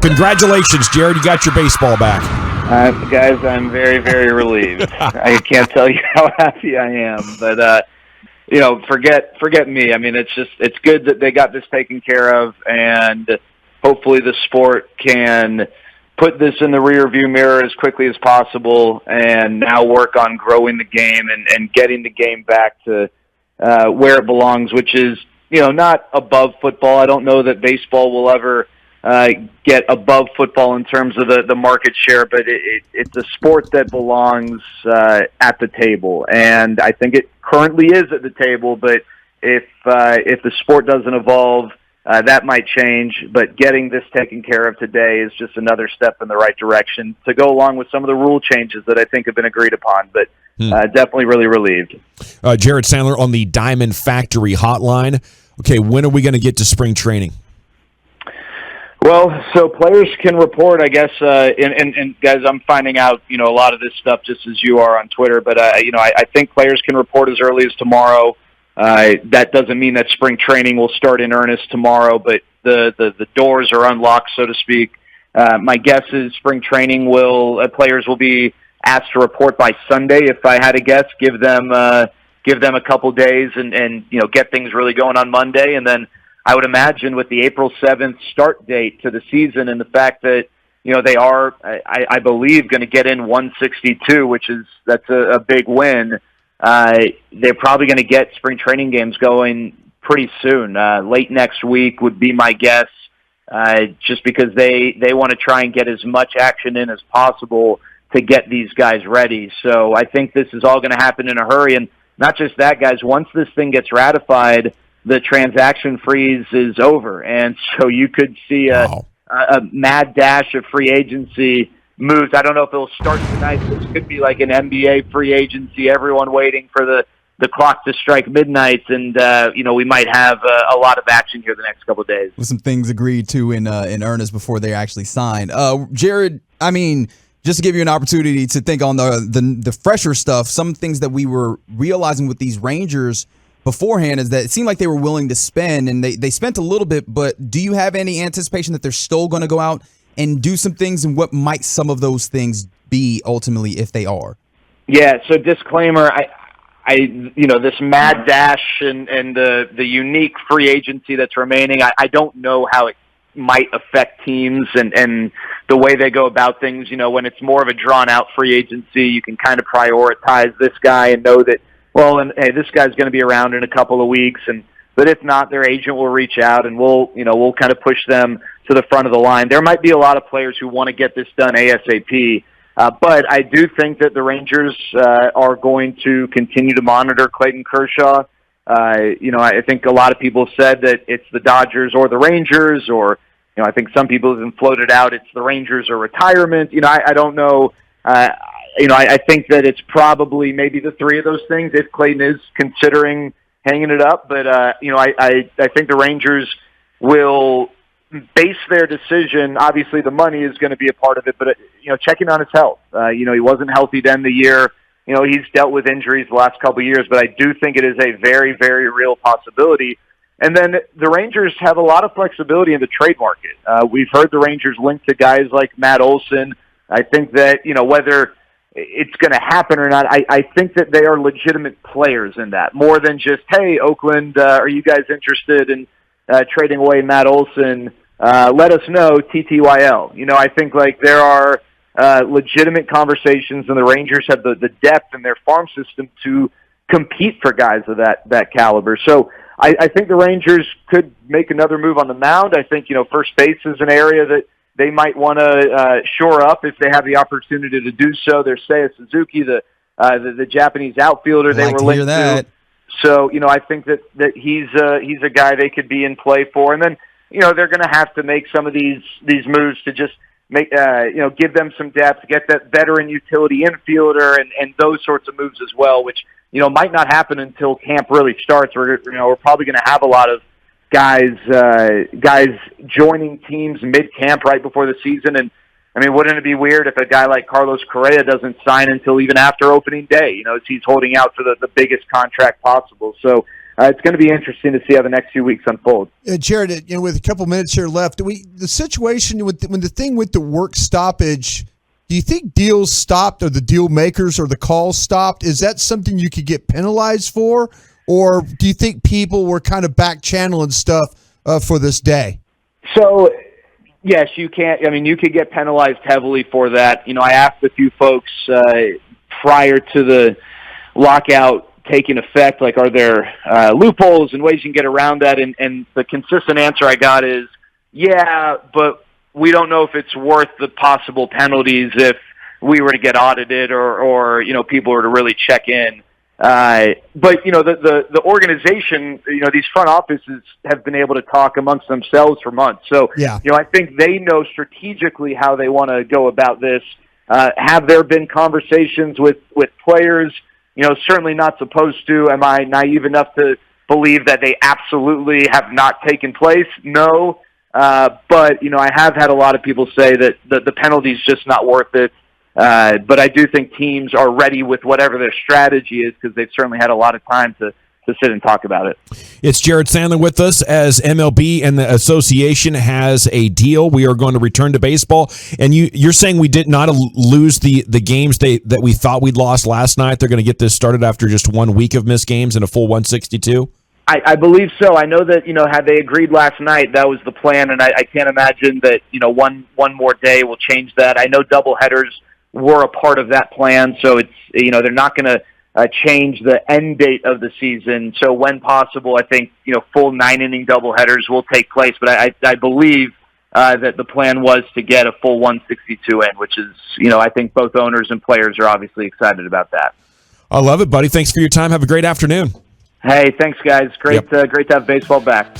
Congratulations, Jared. You got your baseball back. Guys, I'm very, very relieved. I can't tell you how happy I am. But, forget me. I mean, it's good that they got this taken care of, and hopefully the sport can put this in the rearview mirror as quickly as possible and now work on growing the game and getting the game back to where it belongs, which is, not above football. I don't know that baseball will ever get above football in terms of the market share, but it's a sport that belongs at the table, and I think it currently is at the table. But if the sport doesn't evolve, that might change. But getting this taken care of today is just another step in the right direction to go along with some of the rule changes that I think have been agreed upon. But definitely really relieved. Jared Sandler on the Diamond Factory hotline. Okay, when are we going to get to spring training? Well, so players can report, I guess, and guys, I'm finding out, a lot of this stuff just as you are on Twitter, but, I think players can report as early as tomorrow. That doesn't mean that spring training will start in earnest tomorrow, but the doors are unlocked, so to speak. My guess is spring training players will be asked to report by Sunday, if I had to guess, give them a couple days and get things really going on Monday, and then I would imagine with the April 7th start date to the season and the fact that, they are, I believe, going to get in 162, that's a big win. They're probably going to get spring training games going pretty soon. Late next week would be my guess, just because they want to try and get as much action in as possible to get these guys ready. So I think this is all going to happen in a hurry. And not just that, guys, once this thing gets ratified, the transaction freeze is over, and so you could see a mad dash of free agency moves. I don't know if it'll start tonight. This could be like an NBA free agency, everyone waiting for the clock to strike midnight, and we might have a lot of action here the next couple of days. With some things agreed to in earnest before they're actually signed. Jared, I mean, just to give you an opportunity to think on the fresher stuff, some things that we were realizing with these Rangers beforehand is that it seemed like they were willing to spend, and they spent a little bit, but do you have any anticipation that they're still going to go out and do some things, and what might some of those things be ultimately if they are? Yeah, so disclaimer, this mad dash and the unique free agency that's remaining, I don't know how it might affect teams and the way they go about things. When it's more of a drawn-out free agency, you can kind of prioritize this guy and know that, hey, this guy's going to be around in a couple of weeks, but if not, their agent will reach out and we'll kind of push them to the front of the line. There might be a lot of players who want to get this done ASAP, but I do think that the Rangers are going to continue to monitor Clayton Kershaw. I think a lot of people said that it's the Dodgers or the Rangers, or I think some people have even floated out it's the Rangers or retirement. I don't know. I think that it's probably maybe the three of those things if Clayton is considering hanging it up. But, I think the Rangers will base their decision. Obviously, the money is going to be a part of it, but, checking on his health. He wasn't healthy to end the year. He's dealt with injuries the last couple of years, but I do think it is a very, very real possibility. And then the Rangers have a lot of flexibility in the trade market. We've heard the Rangers linked to guys like Matt Olson. I think that, whether it's going to happen or not, I think that they are legitimate players in that, more than just, hey, Oakland, are you guys interested in trading away Matt Olson? Let us know, TTYL. I think there are legitimate conversations, and the Rangers have the depth in their farm system to compete for guys of that caliber. So I think the Rangers could make another move on the mound. I think, first base is an area that they might want to shore up if they have the opportunity to do so. There's Seiya Suzuki, the Japanese outfielder they were linked to. So, I think that he's a guy they could be in play for. And then, they're going to have to make some of these moves to just make give them some depth, get that veteran utility infielder, and those sorts of moves as well, which might not happen until camp really starts. We're probably going to have a lot of guys joining teams mid-camp right before the season. And, wouldn't it be weird if a guy like Carlos Correa doesn't sign until even after opening day, as he's holding out for the biggest contract possible. So it's going to be interesting to see how the next few weeks unfold. Jared, with a couple minutes here left, the situation when the thing with the work stoppage, do you think deals stopped, or the deal makers or the calls stopped? Is that something you could get penalized for, or do you think people were kind of back channeling stuff for this day? So, yes, you can't. I mean, you could get penalized heavily for that. I asked a few folks prior to the lockout taking effect, like, are there loopholes and ways you can get around that? And the consistent answer I got is, yeah, but we don't know if it's worth the possible penalties if we were to get audited or people were to really check in. But the organization, these front offices have been able to talk amongst themselves for months. So, yeah. I think they know strategically how they want to go about this. Have there been conversations with players? Certainly not supposed to. Am I naive enough to believe that they absolutely have not taken place? No. But I have had a lot of people say that the penalty's just not worth it. But I do think teams are ready with whatever their strategy is, because they've certainly had a lot of time to sit and talk about it. It's Jared Sandler with us, as MLB and the association has a deal. We are going to return to baseball. And you're saying we did not lose the games that we thought we'd lost last night. They're going to get this started after just 1 week of missed games and a full 162? I believe so. I know that, had they agreed last night, that was the plan, and I can't imagine that, one more day will change that. I know doubleheaders were a part of that plan, so it's, they're not going to change the end date of the season. So when possible, I think, full 9-inning doubleheaders will take place, but I believe that the plan was to get a full 162 in, which is, I think both owners and players are obviously excited about that. I love it, buddy. Thanks for your time. Have a great afternoon. Hey, thanks, guys. Great to have baseball back.